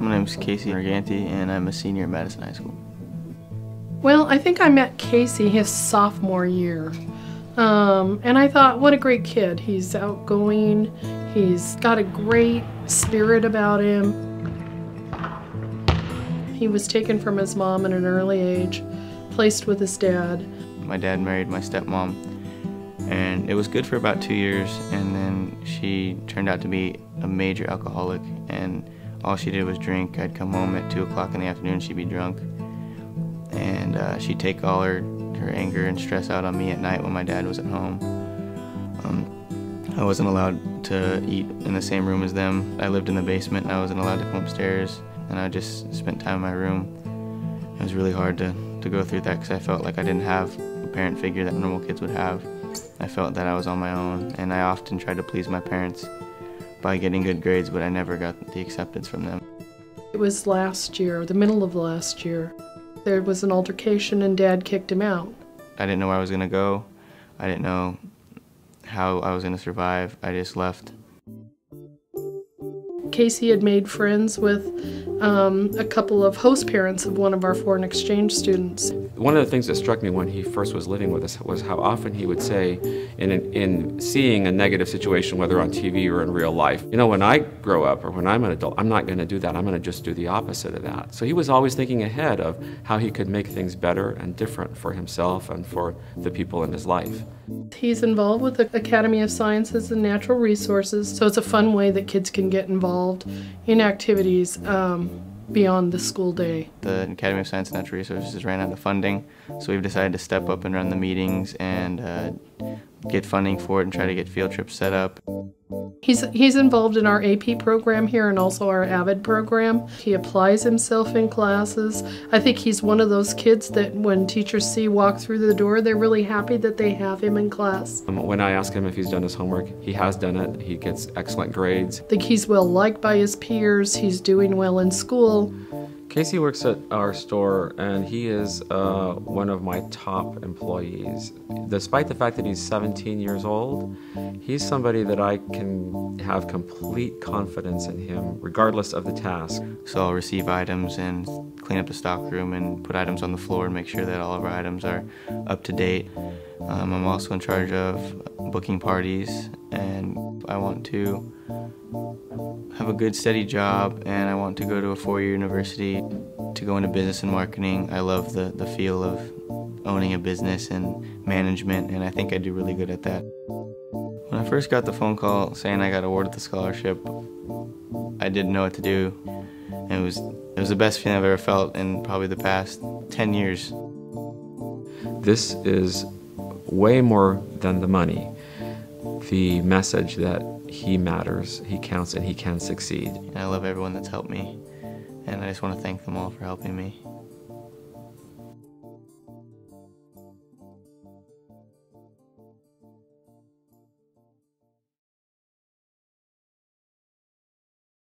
My name is Casey Ragghianti, and I'm a senior at Madison High School. Well, I think I met Casey his sophomore year. And I thought, what a great kid. He's outgoing, he's got a great spirit about him. He was taken from his mom at an early age, placed with his dad. My dad married my stepmom, and it was good for about 2 years, and then she turned out to be a major alcoholic, and all she did was drink. I'd come home at 2 o'clock in the afternoon, she'd be drunk, and she'd take all her anger and stress out on me at night when my dad was at home. I wasn't allowed to eat in the same room as them. I lived in the basement, and I wasn't allowed to come upstairs, and I just spent time in my room. It was really hard to go through that because I felt like I didn't have a parent figure that normal kids would have. I felt that I was on my own, and I often tried to please my parents by getting good grades, but I never got the acceptance from them. It was last year, the middle of last year. There was an altercation and Dad kicked him out. I didn't know where I was going to go. I didn't know how I was going to survive. I just left. Casey had made friends with a couple of host parents of one of our foreign exchange students. One of the things that struck me when he first was living with us was how often he would say, in seeing a negative situation, whether on TV or in real life, you know, when I grow up or when I'm an adult, I'm not going to do that. I'm going to just do the opposite of that. So he was always thinking ahead of how he could make things better and different for himself and for the people in his life. He's involved with the Academy of Sciences and Natural Resources, so it's a fun way that kids can get involved in activities beyond the school day. The Academy of Science and Natural Resources ran out of funding, so we've decided to step up and run the meetings and get funding for it and try to get field trips set up. He's involved in our AP program here and also our AVID program. He applies himself in classes. I think he's one of those kids that when teachers see walk through the door, they're really happy that they have him in class. When I ask him if he's done his homework, he has done it. He gets excellent grades. I think he's well liked by his peers. He's doing well in school. Casey works at our store, and he is one of my top employees. Despite the fact that he's 17 years old, he's somebody that I can have complete confidence in him, regardless of the task. So I'll receive items and clean up the stock room and put items on the floor and make sure that all of our items are up to date. I'm also in charge of booking parties, and I want to have a good steady job, and I want to go to a 4-year university to go into business and marketing. I love the feel of owning a business and management, and I think I do really good at that. When I first got the phone call saying I got awarded the scholarship, I didn't know what to do. And it was the best feeling I've ever felt in probably the past 10 years. This is way more than the money. The message that he matters, he counts, and he can succeed. I love everyone that's helped me, and I just want to thank them all for helping me.